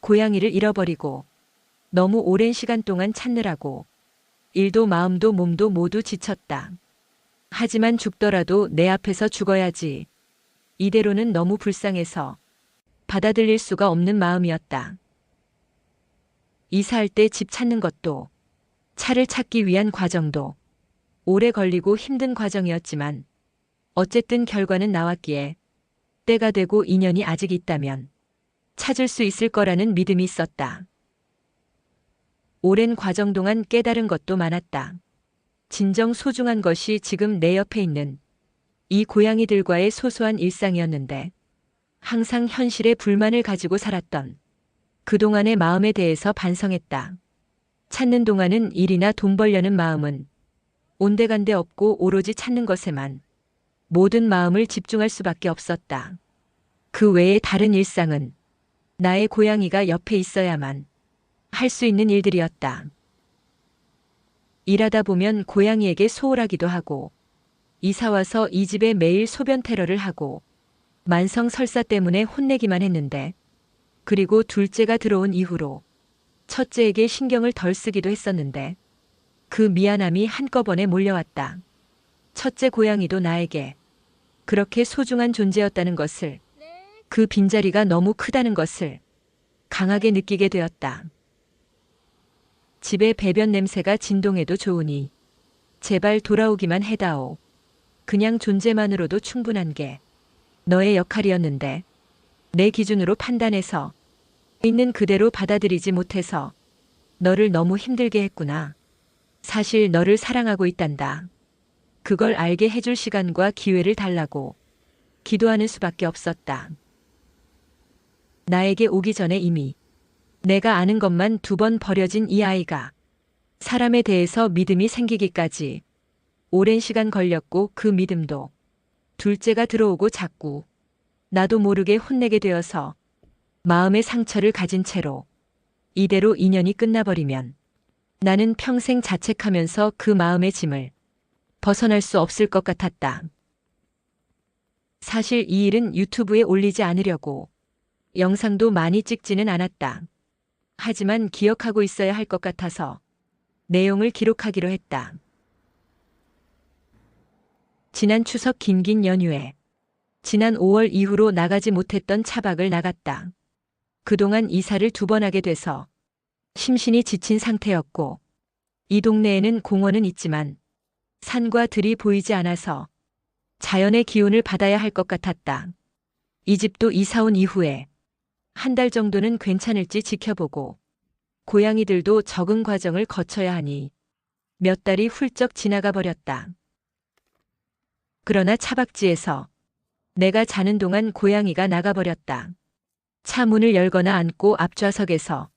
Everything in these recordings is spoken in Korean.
고양이를 잃어버리고 너무 오랜 시간 동안 찾느라고 일도 마음도 몸도 모두 지쳤다. 하지만 죽더라도 내 앞에서 죽어야지. 이대로는 너무 불쌍해서 받아들일 수가 없는 마음이었다. 이사할 때 집 찾는 것도, 차를 찾기 위한 과정도 오래 걸리고 힘든 과정이었지만 어쨌든 결과는 나왔기에 때가 되고 인연이 아직 있다면 찾을 수 있을 거라는 믿음이 있었다. 오랜 과정 동안 깨달은 것도 많았다. 진정 소중한 것이 지금 내 옆에 있는 이 고양이들과의 소소한 일상이었는데 항상 현실에 불만을 가지고 살았던 그동안의 마음에 대해서 반성했다. 찾는 동안은 일이나 돈 벌려는 마음은 온데간데 없고 오로지 찾는 것에만 모든 마음을 집중할 수밖에 없었다. 그 외의 다른 일상은 나의 고양이가 옆에 있어야만 할 수 있는 일들이었다. 일하다 보면 고양이에게 소홀하기도 하고 이사와서 이 집에 매일 소변 테러를 하고 만성 설사 때문에 혼내기만 했는데 그리고 둘째가 들어온 이후로 첫째에게 신경을 덜 쓰기도 했었는데 그 미안함이 한꺼번에 몰려왔다. 첫째 고양이도 나에게 그렇게 소중한 존재였다는 것을, 그 빈자리가 너무 크다는 것을 강하게 느끼게 되었다. 집에 배변 냄새가 진동해도 좋으니 제발 돌아오기만 해다오. 그냥 존재만으로도 충분한 게 너의 역할이었는데 내 기준으로 판단해서 있는 그대로 받아들이지 못해서 너를 너무 힘들게 했구나. 사실 너를 사랑하고 있단다. 그걸 알게 해줄 시간과 기회를 달라고 기도하는 수밖에 없었다. 나에게 오기 전에 이미 내가 아는 것만 2번 버려진 이 아이가 사람에 대해서 믿음이 생기기까지 오랜 시간 걸렸고 그 믿음도 둘째가 들어오고 자꾸 나도 모르게 혼내게 되어서 마음의 상처를 가진 채로 이대로 인연이 끝나버리면 나는 평생 자책하면서 그 마음의 짐을 벗어날 수 없을 것 같았다. 사실 이 일은 유튜브에 올리지 않으려고 영상도 많이 찍지는 않았다. 하지만 기억하고 있어야 할 것 같아서 내용을 기록하기로 했다. 지난 추석 긴긴 연휴에 지난 5월 이후로 나가지 못했던 차박을 나갔다. 그동안 이사를 2번 하게 돼서 심신이 지친 상태였고 이 동네에는 공원은 있지만 산과 들이 보이지 않아서 자연의 기운을 받아야 할 것 같았다. 이 집도 이사 온 이후에 한 달 정도는 괜찮을지 지켜보고 고양이들도 적응 과정을 거쳐야 하니 몇 달이 훌쩍 지나가 버렸다. 그러나 차박지에서 내가 자는 동안 고양이가 나가버렸다. 차 문을 열거나 앉고 앞좌석에서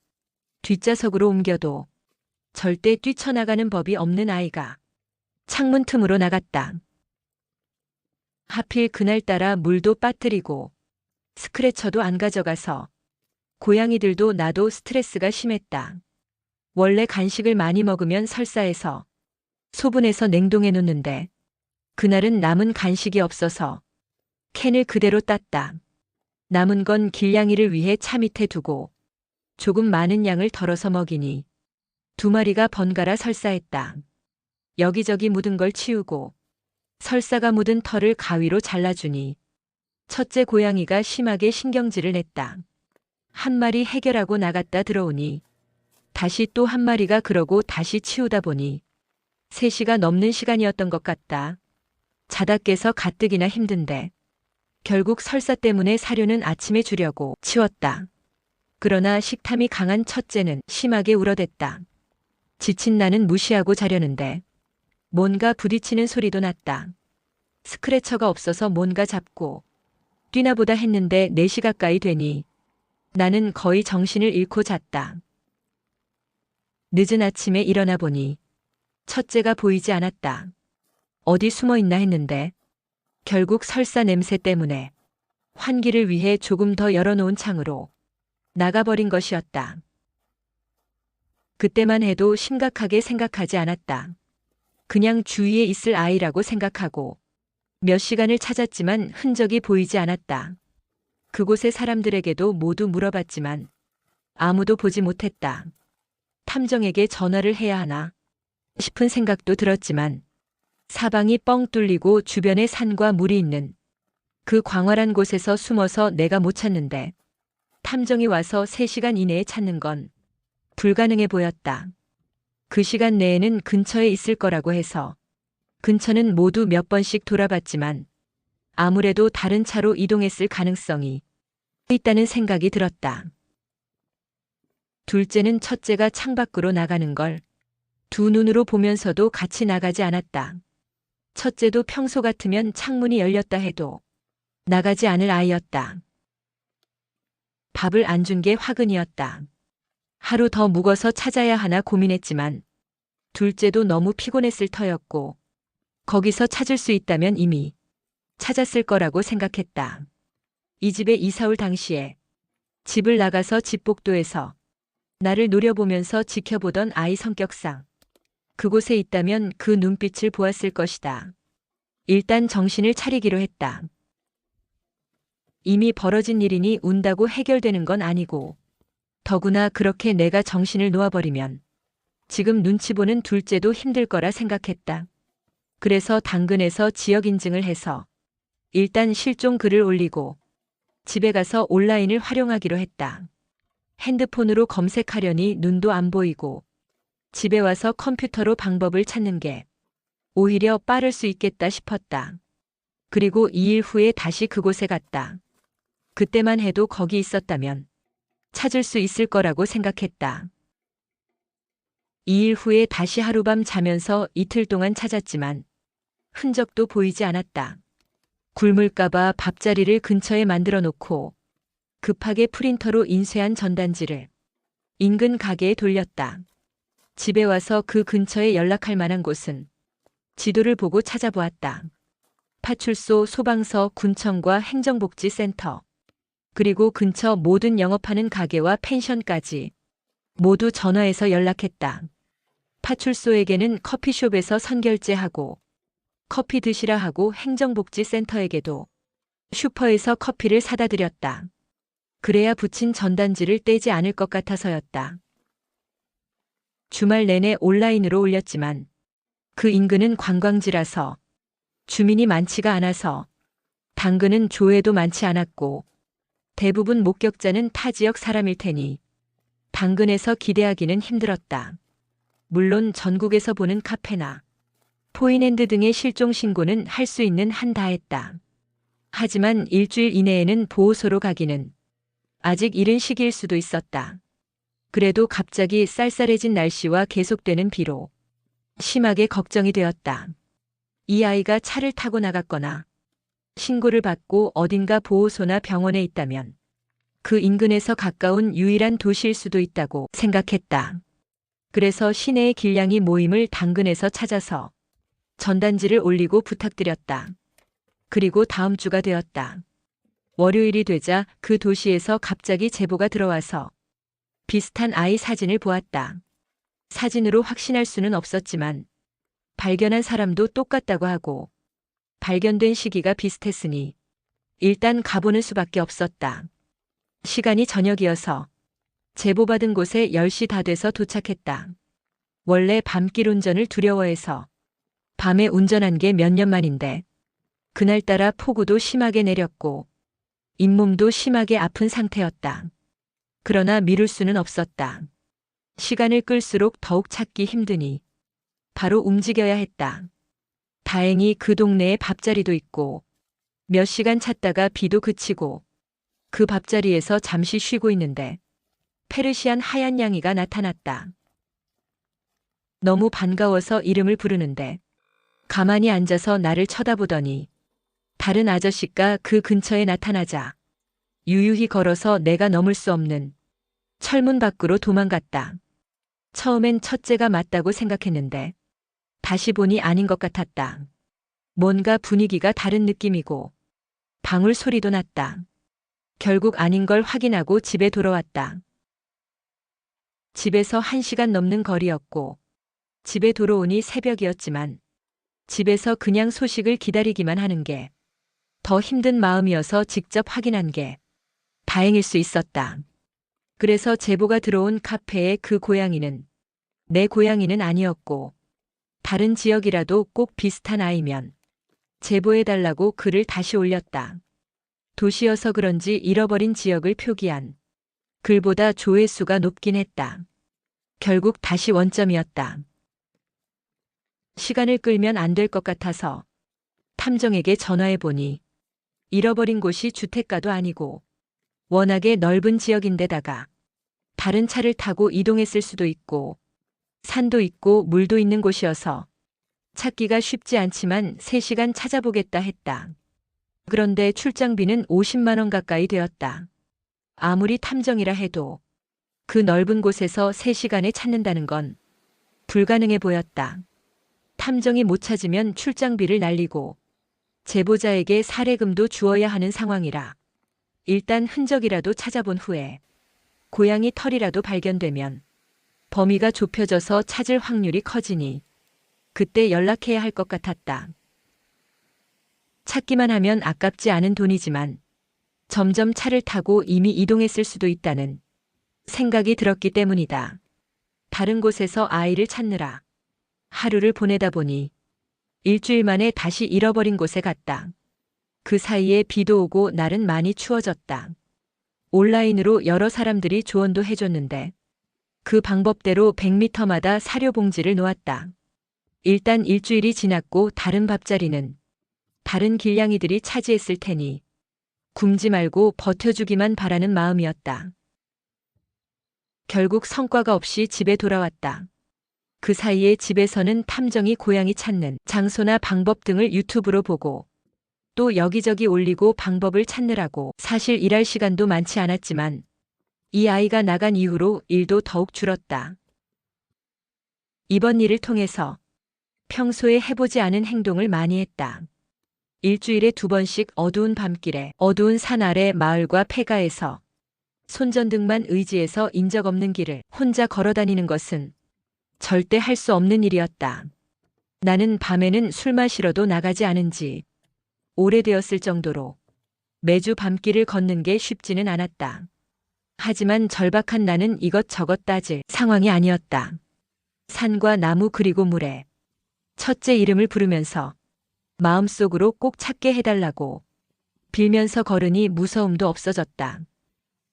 뒷좌석으로 옮겨도 절대 뛰쳐나가는 법이 없는 아이가 창문 틈으로 나갔다. 하필 그날따라 물도 빠뜨리고 스크래쳐도 안 가져가서 고양이들도 나도 스트레스가 심했다. 원래 간식을 많이 먹으면 설사해서 소분해서 냉동해 놓는데 그날은 남은 간식이 없어서 캔을 그대로 땄다. 남은 건 길냥이를 위해 차 밑에 두고 조금 많은 양을 덜어서 먹이니 2마리가 번갈아 설사했다. 여기저기 묻은 걸 치우고 설사가 묻은 털을 가위로 잘라주니 첫째 고양이가 심하게 신경질을 냈다. 1마리 해결하고 나갔다 들어오니 다시 또 1마리가 그러고 다시 치우다 보니 3시가 넘는 시간이었던 것 같다. 자다 깨서 가뜩이나 힘든데 결국 설사 때문에 사료는 아침에 주려고 치웠다. 그러나 식탐이 강한 첫째는 심하게 울어댔다. 지친 나는 무시하고 자려는데 뭔가 부딪히는 소리도 났다. 스크래쳐가 없어서 뭔가 잡고 뛰나보다 했는데 4시 가까이 되니 나는 거의 정신을 잃고 잤다. 늦은 아침에 일어나 보니 첫째가 보이지 않았다. 어디 숨어 있나 했는데 결국 설사 냄새 때문에 환기를 위해 조금 더 열어놓은 창으로 나가버린 것이었다. 그때만 해도 심각하게 생각하지 않았다. 그냥 주위에 있을 아이라고 생각하고 몇 시간을 찾았지만 흔적이 보이지 않았다. 그곳의 사람들에게도 모두 물어봤지만 아무도 보지 못했다. 탐정에게 전화를 해야 하나 싶은 생각도 들었지만 사방이 뻥 뚫리고 주변에 산과 물이 있는 그 광활한 곳에서 숨어서 내가 못 찾는데 탐정이 와서 3시간 이내에 찾는 건 불가능해 보였다. 그 시간 내에는 근처에 있을 거라고 해서 근처는 모두 몇 번씩 돌아봤지만 아무래도 다른 차로 이동했을 가능성이 있다는 생각이 들었다. 둘째는 첫째가 창밖으로 나가는 걸 두 눈으로 보면서도 같이 나가지 않았다. 첫째도 평소 같으면 창문이 열렸다 해도 나가지 않을 아이였다. 밥을 안 준 게 화근이었다. 하루 더 묵어서 찾아야 하나 고민했지만 둘째도 너무 피곤했을 터였고 거기서 찾을 수 있다면 이미 찾았을 거라고 생각했다. 이 집에 이사 올 당시에 집을 나가서 집복도에서 나를 노려보면서 지켜보던 아이 성격상 그곳에 있다면 그 눈빛을 보았을 것이다. 일단 정신을 차리기로 했다. 이미 벌어진 일이니 운다고 해결되는 건 아니고 더구나 그렇게 내가 정신을 놓아버리면 지금 눈치 보는 둘째도 힘들 거라 생각했다. 그래서 당근에서 지역 인증을 해서 일단 실종 글을 올리고 집에 가서 온라인을 활용하기로 했다. 핸드폰으로 검색하려니 눈도 안 보이고 집에 와서 컴퓨터로 방법을 찾는 게 오히려 빠를 수 있겠다 싶었다. 그리고 2일 후에 다시 그곳에 갔다. 그때만 해도 거기 있었다면 찾을 수 있을 거라고 생각했다. 2일 후에 다시 하룻밤 자면서 이틀 동안 찾았지만 흔적도 보이지 않았다. 굶을까봐 밥자리를 근처에 만들어 놓고 급하게 프린터로 인쇄한 전단지를 인근 가게에 돌렸다. 집에 와서 그 근처에 연락할 만한 곳은 지도를 보고 찾아보았다. 파출소, 소방서, 군청과 행정복지센터, 그리고 근처 모든 영업하는 가게와 펜션까지 모두 전화해서 연락했다. 파출소에게는 커피숍에서 선결제하고 커피 드시라 하고 행정복지센터에게도 슈퍼에서 커피를 사다 드렸다. 그래야 붙인 전단지를 떼지 않을 것 같아서였다. 주말 내내 온라인으로 올렸지만 그 인근은 관광지라서 주민이 많지가 않아서 당근은 조회도 많지 않았고 대부분 목격자는 타 지역 사람일 테니 당근에서 기대하기는 힘들었다. 물론 전국에서 보는 카페나 포인핸드 등의 실종 신고는 할 수 있는 한 다 했다. 하지만 일주일 이내에는 보호소로 가기는 아직 이른 시기일 수도 있었다. 그래도 갑자기 쌀쌀해진 날씨와 계속되는 비로 심하게 걱정이 되었다. 이 아이가 차를 타고 나갔거나 신고를 받고 어딘가 보호소나 병원에 있다면 그 인근에서 가까운 유일한 도시일 수도 있다고 생각했다. 그래서 시내의 길냥이 모임을 당근에서 찾아서 전단지를 올리고 부탁드렸다. 그리고 다음 주가 되었다. 월요일이 되자 그 도시에서 갑자기 제보가 들어와서 비슷한 아이 사진을 보았다. 사진으로 확신할 수는 없었지만 발견한 사람도 똑같다고 하고 발견된 시기가 비슷했으니 일단 가보는 수밖에 없었다. 시간이 저녁이어서 제보받은 곳에 10시 다 돼서 도착했다. 원래 밤길 운전을 두려워해서 밤에 운전한 게 몇 년 만인데 그날따라 폭우도 심하게 내렸고 잇몸도 심하게 아픈 상태였다. 그러나 미룰 수는 없었다. 시간을 끌수록 더욱 찾기 힘드니 바로 움직여야 했다. 다행히 그 동네에 밥자리도 있고 몇 시간 찾다가 비도 그치고 그 밥자리에서 잠시 쉬고 있는데 페르시안 하얀 양이가 나타났다. 너무 반가워서 이름을 부르는데 가만히 앉아서 나를 쳐다보더니 다른 아저씨가 그 근처에 나타나자 유유히 걸어서 내가 넘을 수 없는 철문 밖으로 도망갔다. 처음엔 첫째가 맞다고 생각했는데 다시 보니 아닌 것 같았다. 뭔가 분위기가 다른 느낌이고 방울 소리도 났다. 결국 아닌 걸 확인하고 집에 돌아왔다. 집에서 1시간 넘는 거리였고 집에 돌아오니 새벽이었지만 집에서 그냥 소식을 기다리기만 하는 게 더 힘든 마음이어서 직접 확인한 게 다행일 수 있었다. 그래서 제보가 들어온 카페에 그 고양이는 내 고양이는 아니었고 다른 지역이라도 꼭 비슷한 아이면 제보해달라고 글을 다시 올렸다. 도시여서 그런지 잃어버린 지역을 표기한 글보다 조회수가 높긴 했다. 결국 다시 원점이었다. 시간을 끌면 안 될 것 같아서 탐정에게 전화해보니 잃어버린 곳이 주택가도 아니고 워낙에 넓은 지역인데다가 다른 차를 타고 이동했을 수도 있고 산도 있고 물도 있는 곳이어서 찾기가 쉽지 않지만 3시간 찾아보겠다 했다. 그런데 출장비는 50만 원 가까이 되었다. 아무리 탐정이라 해도 그 넓은 곳에서 3시간에 찾는다는 건 불가능해 보였다. 탐정이 못 찾으면 출장비를 날리고 제보자에게 살해금도 주어야 하는 상황이라 일단 흔적이라도 찾아본 후에 고양이 털이라도 발견되면 범위가 좁혀져서 찾을 확률이 커지니 그때 연락해야 할 것 같았다. 찾기만 하면 아깝지 않은 돈이지만 점점 차를 타고 이미 이동했을 수도 있다는 생각이 들었기 때문이다. 다른 곳에서 아이를 찾느라 하루를 보내다 보니 일주일 만에 다시 잃어버린 곳에 갔다. 그 사이에 비도 오고 날은 많이 추워졌다. 온라인으로 여러 사람들이 조언도 해줬는데 그 방법대로 100m마다 사료 봉지를 놓았다. 일단 일주일이 지났고 다른 밥자리는 다른 길냥이들이 차지했을 테니 굶지 말고 버텨주기만 바라는 마음이었다. 결국 성과가 없이 집에 돌아왔다. 그 사이에 집에서는 탐정이 고양이 찾는 장소나 방법 등을 유튜브로 보고 또 여기저기 올리고 방법을 찾느라고 사실 일할 시간도 많지 않았지만 이 아이가 나간 이후로 일도 더욱 줄었다. 이번 일을 통해서 평소에 해보지 않은 행동을 많이 했다. 일주일에 2번씩 어두운 밤길에 어두운 산 아래 마을과 폐가에서 손전등만 의지해서 인적 없는 길을 혼자 걸어다니는 것은 절대 할 수 없는 일이었다. 나는 밤에는 술 마시러도 나가지 않은 지 오래되었을 정도로 매주 밤길을 걷는 게 쉽지는 않았다. 하지만 절박한 나는 이것저것 따질 상황이 아니었다. 산과 나무 그리고 물에 첫째 이름을 부르면서 마음속으로 꼭 찾게 해달라고 빌면서 걸으니 무서움도 없어졌다.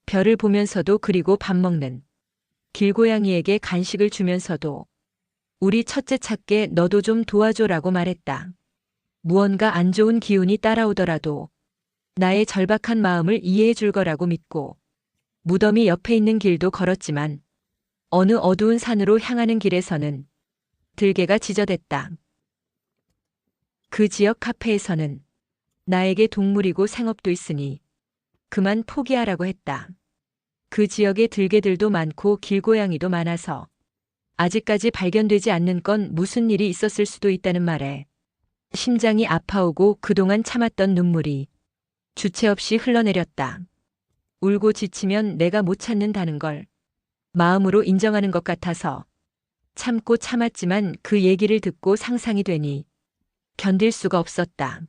별을 보면서도 그리고 밥 먹는 길고양이에게 간식을 주면서도 우리 첫째 찾게 너도 좀 도와줘라고 말했다. 무언가 안 좋은 기운이 따라오더라도 나의 절박한 마음을 이해해 줄 거라고 믿고 무덤이 옆에 있는 길도 걸었지만 어느 어두운 산으로 향하는 길에서는 들개가 지저댔다. 그 지역 카페에서는 나에게 동물이고 생업도 있으니 그만 포기하라고 했다. 그 지역에 들개들도 많고 길고양이도 많아서 아직까지 발견되지 않는 건 무슨 일이 있었을 수도 있다는 말에 심장이 아파오고 그동안 참았던 눈물이 주체 없이 흘러내렸다. 울고 지치면 내가 못 찾는다는 걸 마음으로 인정하는 것 같아서 참고 참았지만 그 얘기를 듣고 상상이 되니 견딜 수가 없었다.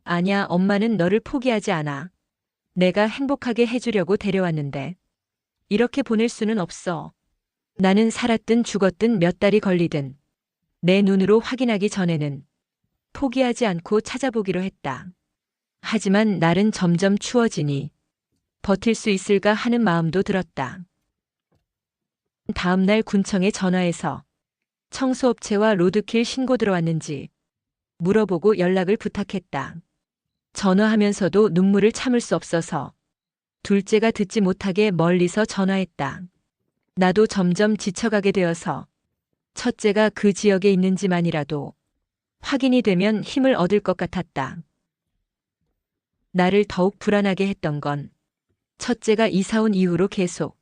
아냐, 엄마는 너를 포기하지 않아. 내가 행복하게 해주려고 데려왔는데 이렇게 보낼 수는 없어. 나는 살았든 죽었든 몇 달이 걸리든 내 눈으로 확인하기 전에는 포기하지 않고 찾아보기로 했다. 하지만 날은 점점 추워지니 버틸 수 있을까 하는 마음도 들었다. 다음 날 군청에 전화해서 청소업체와 로드킬 신고 들어왔는지 물어보고 연락을 부탁했다. 전화하면서도 눈물을 참을 수 없어서 둘째가 듣지 못하게 멀리서 전화했다. 나도 점점 지쳐가게 되어서 첫째가 그 지역에 있는지만이라도 확인이 되면 힘을 얻을 것 같았다. 나를 더욱 불안하게 했던 건 첫째가 이사 온 이후로 계속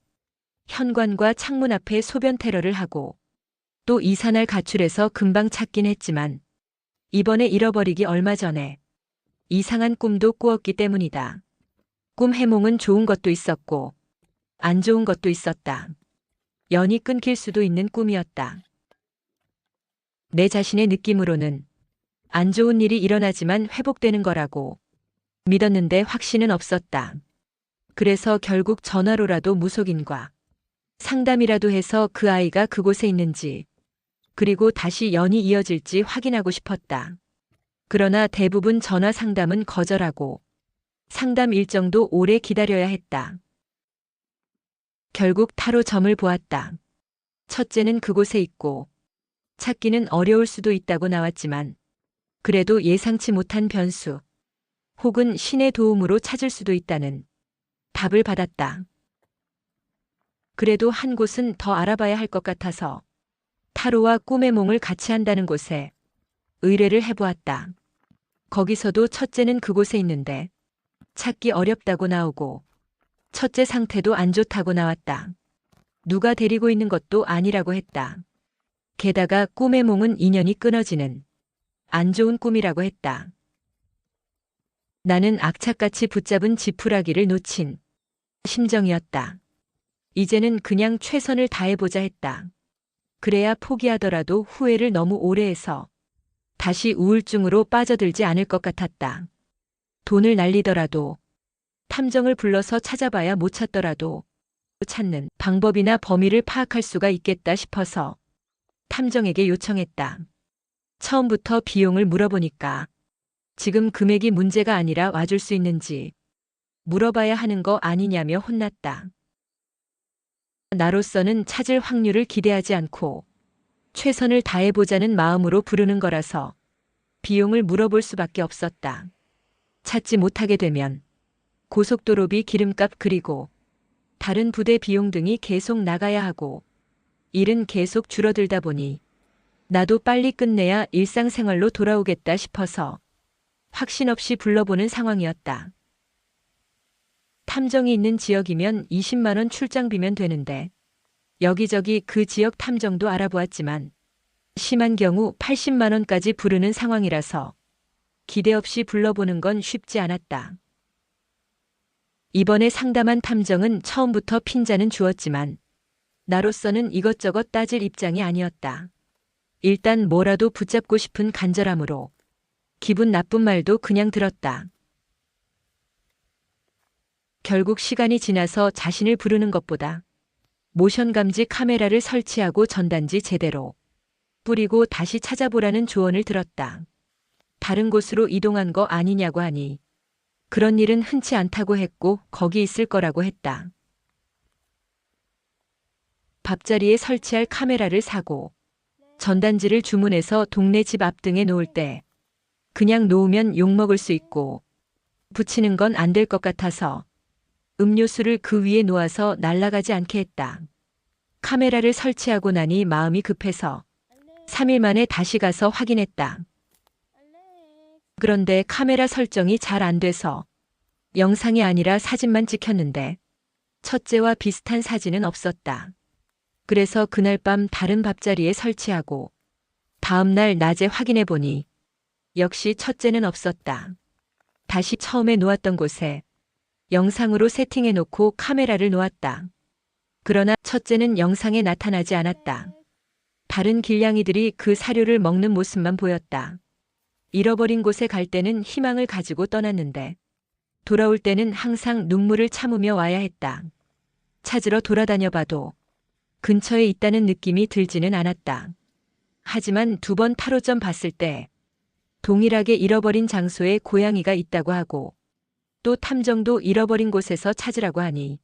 현관과 창문 앞에 소변 테러를 하고 또 이사날 가출해서 금방 찾긴 했지만 이번에 잃어버리기 얼마 전에 이상한 꿈도 꾸었기 때문이다. 꿈 해몽은 좋은 것도 있었고 안 좋은 것도 있었다. 연이 끊길 수도 있는 꿈이었다. 내 자신의 느낌으로는 안 좋은 일이 일어나지만 회복되는 거라고 믿었는데 확신은 없었다. 그래서 결국 전화로라도 무속인과 상담이라도 해서 그 아이가 그곳에 있는지, 그리고 다시 연이 이어질지 확인하고 싶었다. 그러나 대부분 전화 상담은 거절하고 상담 일정도 오래 기다려야 했다. 결국 타로 점을 보았다. 첫째는 그곳에 있고 찾기는 어려울 수도 있다고 나왔지만 그래도 예상치 못한 변수 혹은 신의 도움으로 찾을 수도 있다는 답을 받았다. 그래도 한 곳은 더 알아봐야 할 것 같아서 타로와 꿈의 몽을 같이 한다는 곳에 의뢰를 해보았다. 거기서도 첫째는 그곳에 있는데 찾기 어렵다고 나오고 첫째 상태도 안 좋다고 나왔다. 누가 데리고 있는 것도 아니라고 했다. 게다가 꿈의 몽은 인연이 끊어지는 안 좋은 꿈이라고 했다. 나는 악착같이 붙잡은 지푸라기를 놓친 심정이었다. 이제는 그냥 최선을 다해보자 했다. 그래야 포기하더라도 후회를 너무 오래 해서 다시 우울증으로 빠져들지 않을 것 같았다. 돈을 날리더라도 탐정을 불러서 찾아봐야 못 찾더라도 찾는 방법이나 범위를 파악할 수가 있겠다 싶어서 탐정에게 요청했다. 처음부터 비용을 물어보니까 지금 금액이 문제가 아니라 와줄 수 있는지 물어봐야 하는 거 아니냐며 혼났다. 나로서는 찾을 확률을 기대하지 않고 최선을 다해보자는 마음으로 부르는 거라서 비용을 물어볼 수밖에 없었다. 찾지 못하게 되면 고속도로비 기름값 그리고 다른 부대 비용 등이 계속 나가야 하고 일은 계속 줄어들다 보니 나도 빨리 끝내야 일상생활로 돌아오겠다 싶어서 확신 없이 불러보는 상황이었다. 탐정이 있는 지역이면 20만 원 출장비면 되는데 여기저기 그 지역 탐정도 알아보았지만 심한 경우 80만 원까지 부르는 상황이라서 기대 없이 불러보는 건 쉽지 않았다. 이번에 상담한 탐정은 처음부터 핀잔은 주었지만 나로서는 이것저것 따질 입장이 아니었다. 일단 뭐라도 붙잡고 싶은 간절함으로 기분 나쁜 말도 그냥 들었다. 결국 시간이 지나서 자신을 부르는 것보다 모션 감지 카메라를 설치하고 전단지 제대로 뿌리고 다시 찾아보라는 조언을 들었다. 다른 곳으로 이동한 거 아니냐고 하니 그런 일은 흔치 않다고 했고 거기 있을 거라고 했다. 밥자리에 설치할 카메라를 사고 전단지를 주문해서 동네 집 앞 등에 놓을 때 그냥 놓으면 욕먹을 수 있고 붙이는 건 안 될 것 같아서 음료수를 그 위에 놓아서 날아가지 않게 했다. 카메라를 설치하고 나니 마음이 급해서 3일 만에 다시 가서 확인했다. 그런데 카메라 설정이 잘 안 돼서 영상이 아니라 사진만 찍혔는데 첫째와 비슷한 사진은 없었다. 그래서 그날 밤 다른 밥자리에 설치하고 다음 날 낮에 확인해 보니 역시 첫째는 없었다. 다시 처음에 놓았던 곳에 영상으로 세팅해 놓고 카메라를 놓았다. 그러나 첫째는 영상에 나타나지 않았다. 다른 길냥이들이 그 사료를 먹는 모습만 보였다. 잃어버린 곳에 갈 때는 희망을 가지고 떠났는데 돌아올 때는 항상 눈물을 참으며 와야 했다. 찾으러 돌아다녀 봐도 근처에 있다는 느낌이 들지는 않았다. 하지만 2번 타로점 봤을 때 동일하게 잃어버린 장소에 고양이가 있다고 하고 또 탐정도 잃어버린 곳에서 찾으라고 하니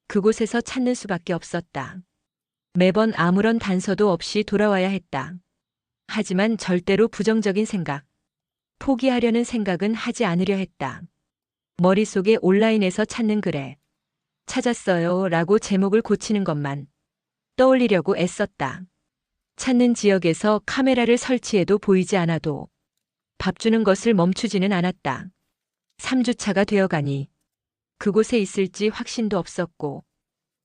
그곳에서 찾는 수밖에 없었다. 매번 아무런 단서도 없이 돌아와야 했다. 하지만 절대로 부정적인 생각, 포기하려는 생각은 하지 않으려 했다. 머릿속에 온라인에서 찾는 글에 찾았어요 라고 제목을 고치는 것만 떠올리려고 애썼다. 찾는 지역에서 카메라를 설치해도 보이지 않아도 밥 주는 것을 멈추지는 않았다. 3주차가 되어가니 그곳에 있을지 확신도 없었고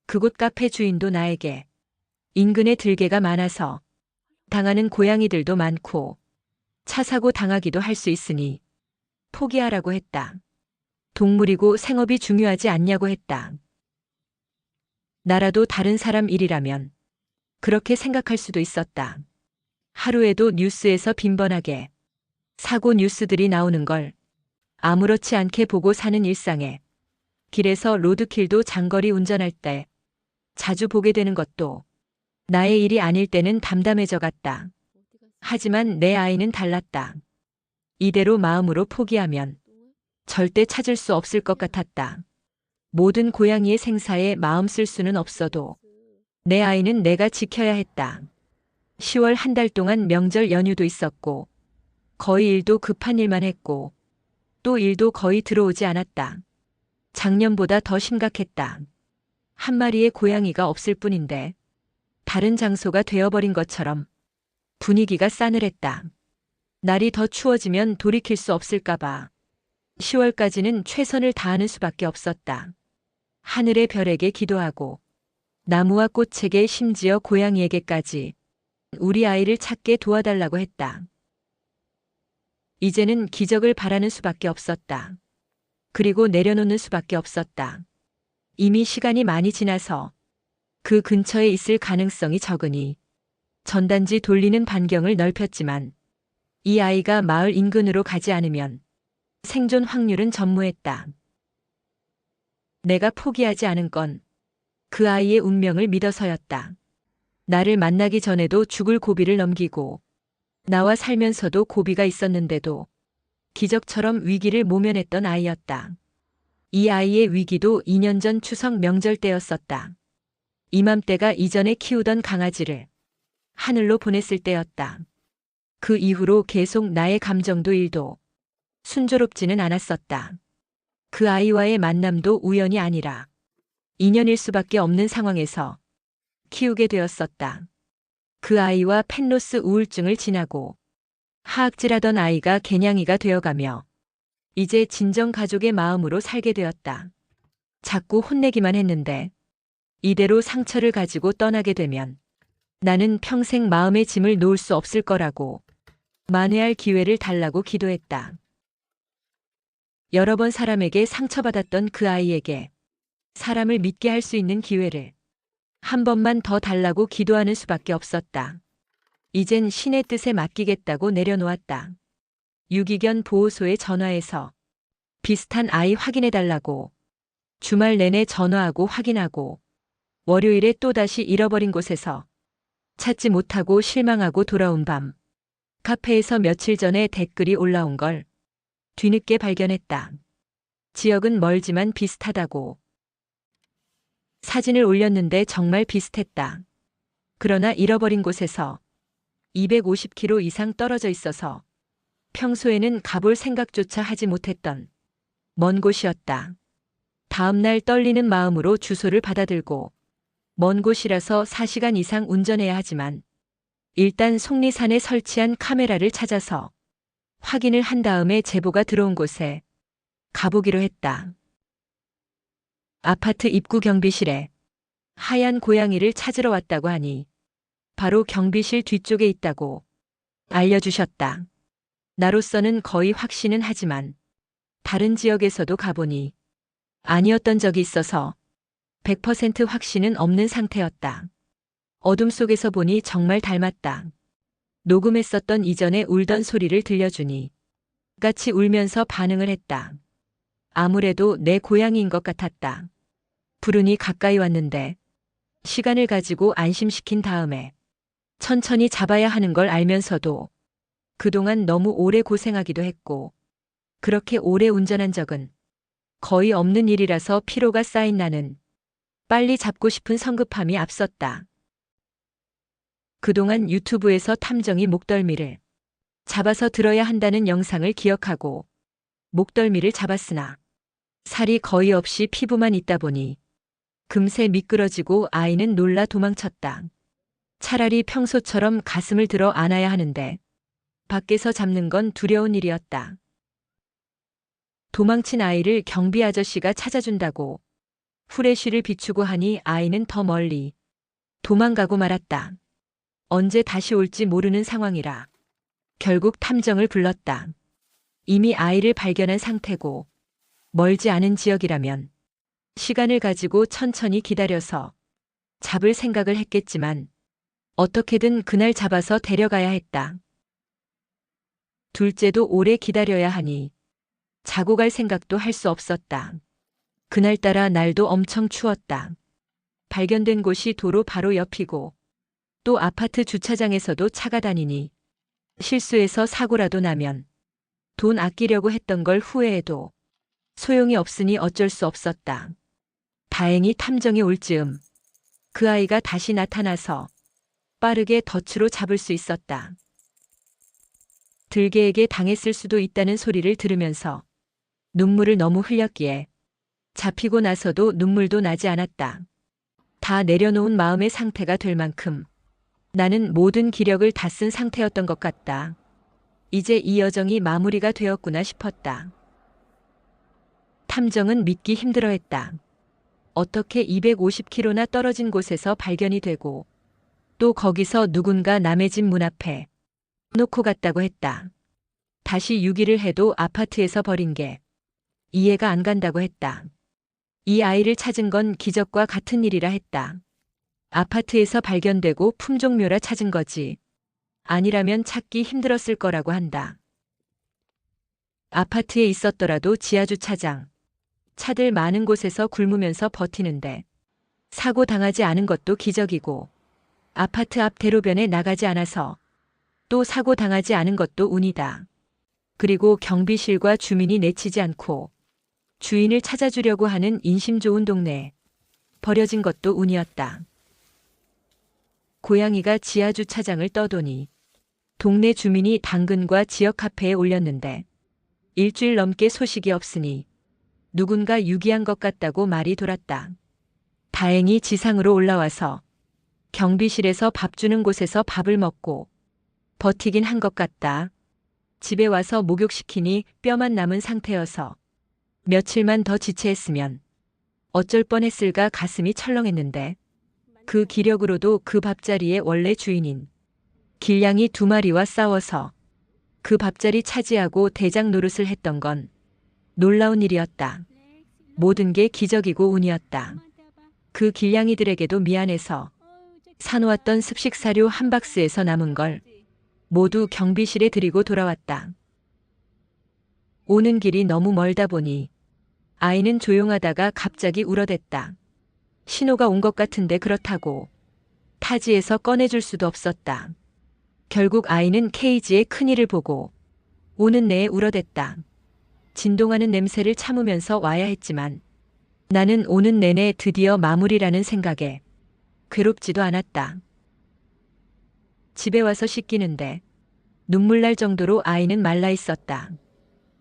그곳 카페 주인도 나에게 인근에 들개가 많아서 당하는 고양이들도 많고 차 사고 당하기도 할 수 있으니 포기하라고 했다. 동물이고 생업이 중요하지 않냐고 했다. 나라도 다른 사람 일이라면 그렇게 생각할 수도 있었다. 하루에도 뉴스에서 빈번하게 사고 뉴스들이 나오는 걸 아무렇지 않게 보고 사는 일상에 길에서 로드킬도 장거리 운전할 때 자주 보게 되는 것도 나의 일이 아닐 때는 담담해져 갔다. 하지만 내 아이는 달랐다. 이대로 마음으로 포기하면 절대 찾을 수 없을 것 같았다. 모든 고양이의 생사에 마음 쓸 수는 없어도 내 아이는 내가 지켜야 했다. 10월 한 달 동안 명절 연휴도 있었고 거의 일도 급한 일만 했고 또 일도 거의 들어오지 않았다. 작년보다 더 심각했다. 한 마리의 고양이가 없을 뿐인데 다른 장소가 되어버린 것처럼 분위기가 싸늘했다. 날이 더 추워지면 돌이킬 수 없을까봐 10월까지는 최선을 다하는 수밖에 없었다. 하늘의 별에게 기도하고 나무와 꽃에게 심지어 고양이에게까지 우리 아이를 찾게 도와달라고 했다. 이제는 기적을 바라는 수밖에 없었다. 그리고 내려놓는 수밖에 없었다. 이미 시간이 많이 지나서 그 근처에 있을 가능성이 적으니 전단지 돌리는 반경을 넓혔지만 이 아이가 마을 인근으로 가지 않으면 생존 확률은 전무했다. 내가 포기하지 않은 건 그 아이의 운명을 믿어서였다. 나를 만나기 전에도 죽을 고비를 넘기고 나와 살면서도 고비가 있었는데도 기적처럼 위기를 모면했던 아이였다. 이 아이의 위기도 2년 전 추석 명절 때였었다. 이맘때가 이전에 키우던 강아지를 하늘로 보냈을 때였다. 그 이후로 계속 나의 감정도 일도 순조롭지는 않았었다. 그 아이와의 만남도 우연이 아니라 인연일 수밖에 없는 상황에서 키우게 되었었다. 그 아이와 펜로스 우울증을 지나고 하악질하던 아이가 개냥이가 되어가며 이제 진정 가족의 마음으로 살게 되었다. 자꾸 혼내기만 했는데 이대로 상처를 가지고 떠나게 되면 나는 평생 마음의 짐을 놓을 수 없을 거라고 만회할 기회를 달라고 기도했다. 여러 번 사람에게 상처받았던 그 아이에게 사람을 믿게 할 수 있는 기회를 한 번만 더 달라고 기도하는 수밖에 없었다. 이젠 신의 뜻에 맡기겠다고 내려놓았다. 유기견 보호소에 전화해서 비슷한 아이 확인해달라고 주말 내내 전화하고 확인하고 월요일에 또다시 잃어버린 곳에서 찾지 못하고 실망하고 돌아온 밤 카페에서 며칠 전에 댓글이 올라온 걸 뒤늦게 발견했다. 지역은 멀지만 비슷하다고. 사진을 올렸는데 정말 비슷했다. 그러나 잃어버린 곳에서 250km 이상 떨어져 있어서 평소에는 가볼 생각조차 하지 못했던 먼 곳이었다. 다음날 떨리는 마음으로 주소를 받아들고 먼 곳이라서 4시간 이상 운전해야 하지만 일단 속리산에 설치한 카메라를 찾아서 확인을 한 다음에 제보가 들어온 곳에 가보기로 했다. 아파트 입구 경비실에 하얀 고양이를 찾으러 왔다고 하니 바로 경비실 뒤쪽에 있다고 알려주셨다. 나로서는 거의 확신은 하지만 다른 지역에서도 가보니 아니었던 적이 있어서 100% 확신은 없는 상태였다. 어둠 속에서 보니 정말 닮았다. 녹음했었던 이전에 울던 소리를 들려주니 같이 울면서 반응을 했다. 아무래도 내 고양이인 것 같았다. 부르니 가까이 왔는데 시간을 가지고 안심시킨 다음에 천천히 잡아야 하는 걸 알면서도 그동안 너무 오래 고생하기도 했고 그렇게 오래 운전한 적은 거의 없는 일이라서 피로가 쌓인 나는 빨리 잡고 싶은 성급함이 앞섰다. 그동안 유튜브에서 탐정이 목덜미를 잡아서 들어야 한다는 영상을 기억하고 목덜미를 잡았으나 살이 거의 없이 피부만 있다 보니 금세 미끄러지고 아이는 놀라 도망쳤다. 차라리 평소처럼 가슴을 들어 안아야 하는데 밖에서 잡는 건 두려운 일이었다. 도망친 아이를 경비 아저씨가 찾아준다고 후레쉬를 비추고 하니 아이는 더 멀리 도망가고 말았다. 언제 다시 올지 모르는 상황이라 결국 탐정을 불렀다. 이미 아이를 발견한 상태고 멀지 않은 지역이라면 시간을 가지고 천천히 기다려서 잡을 생각을 했겠지만 어떻게든 그날 잡아서 데려가야 했다. 둘째도 오래 기다려야 하니 자고 갈 생각도 할 수 없었다. 그날따라 날도 엄청 추웠다. 발견된 곳이 도로 바로 옆이고 또 아파트 주차장에서도 차가 다니니 실수해서 사고라도 나면 돈 아끼려고 했던 걸 후회해도 소용이 없으니 어쩔 수 없었다. 다행히 탐정이 올 즈음 그 아이가 다시 나타나서 빠르게 덫으로 잡을 수 있었다. 들개에게 당했을 수도 있다는 소리를 들으면서 눈물을 너무 흘렸기에 잡히고 나서도 눈물도 나지 않았다. 다 내려놓은 마음의 상태가 될 만큼 나는 모든 기력을 다 쓴 상태였던 것 같다. 이제 이 여정이 마무리가 되었구나 싶었다. 탐정은 믿기 힘들어했다. 어떻게 250km나 떨어진 곳에서 발견이 되고 또 거기서 누군가 남의 집 문 앞에 놓고 갔다고 했다. 다시 유기를 해도 아파트에서 버린 게 이해가 안 간다고 했다. 이 아이를 찾은 건 기적과 같은 일이라 했다. 아파트에서 발견되고 품종묘라 찾은 거지. 아니라면 찾기 힘들었을 거라고 한다. 아파트에 있었더라도 지하주차장, 차들 많은 곳에서 굶으면서 버티는데 사고 당하지 않은 것도 기적이고 아파트 앞 대로변에 나가지 않아서 또 사고 당하지 않은 것도 운이다. 그리고 경비실과 주민이 내치지 않고 주인을 찾아주려고 하는 인심 좋은 동네에 버려진 것도 운이었다. 고양이가 지하주차장을 떠도니 동네 주민이 당근과 지역 카페에 올렸는데 일주일 넘게 소식이 없으니 누군가 유기한 것 같다고 말이 돌았다. 다행히 지상으로 올라와서 경비실에서 밥 주는 곳에서 밥을 먹고 버티긴 한 것 같다. 집에 와서 목욕시키니 뼈만 남은 상태여서 며칠만 더 지체했으면 어쩔 뻔했을까 가슴이 철렁했는데 그 기력으로도 그 밥자리의 원래 주인인 길냥이 2마리와 싸워서 그 밥자리 차지하고 대장 노릇을 했던 건 놀라운 일이었다. 모든 게 기적이고 운이었다. 그 길냥이들에게도 미안해서 사놓았던 습식사료 한 박스에서 남은 걸 모두 경비실에 드리고 돌아왔다. 오는 길이 너무 멀다 보니 아이는 조용하다가 갑자기 울어댔다. 신호가 온 것 같은데 그렇다고 타지에서 꺼내줄 수도 없었다. 결국 아이는 케이지의 큰일을 보고 오는 내에 울어댔다. 진동하는 냄새를 참으면서 와야 했지만 나는 오는 내내 드디어 마무리라는 생각에 괴롭지도 않았다. 집에 와서 씻기는데 눈물 날 정도로 아이는 말라 있었다.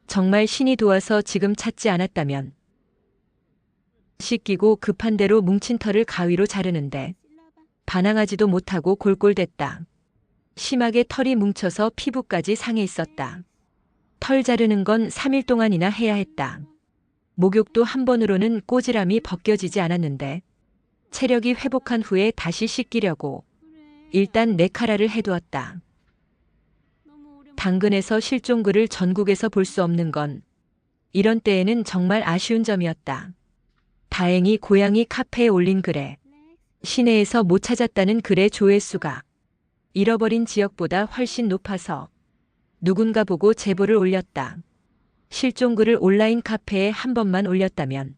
정말 신이 도와서 지금 찾지 않았다면 씻기고 급한 대로 뭉친 털을 가위로 자르는데 반항하지도 못하고 골골댔다. 심하게 털이 뭉쳐서 피부까지 상해 있었다. 털 자르는 건 3일 동안이나 해야 했다. 목욕도 한 번으로는 꼬지람이 벗겨지지 않았는데 체력이 회복한 후에 다시 씻기려고 일단 네카라를 해두었다. 당근에서 실종글을 전국에서 볼 수 없는 건 이런 때에는 정말 아쉬운 점이었다. 다행히 고양이 카페에 올린 글에 시내에서 못 찾았다는 글의 조회수가 잃어버린 지역보다 훨씬 높아서 누군가 보고 제보를 올렸다. 실종글을 온라인 카페에 한 번만 올렸다면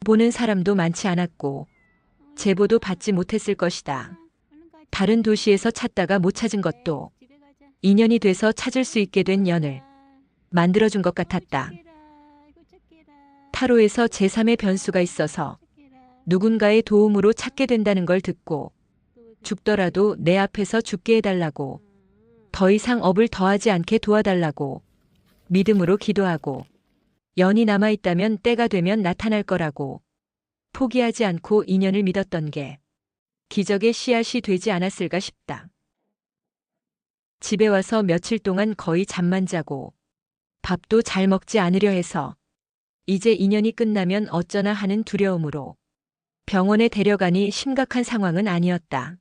보는 사람도 많지 않았고 제보도 받지 못했을 것이다. 다른 도시에서 찾다가 못 찾은 것도 인연이 돼서 찾을 수 있게 된 연을 만들어준 것 같았다. 타로에서 제3의 변수가 있어서 누군가의 도움으로 찾게 된다는 걸 듣고 죽더라도 내 앞에서 죽게 해달라고 더 이상 업을 더하지 않게 도와달라고 믿음으로 기도하고 연이 남아있다면 때가 되면 나타날 거라고 포기하지 않고 인연을 믿었던 게 기적의 씨앗이 되지 않았을까 싶다. 집에 와서 며칠 동안 거의 잠만 자고 밥도 잘 먹지 않으려 해서 이제 인연이 끝나면 어쩌나 하는 두려움으로 병원에 데려가니 심각한 상황은 아니었다.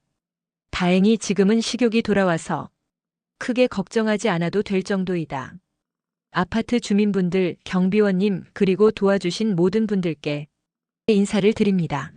다행히 지금은 식욕이 돌아와서 크게 걱정하지 않아도 될 정도이다. 아파트 주민분들, 경비원님 그리고 도와주신 모든 분들께 인사를 드립니다.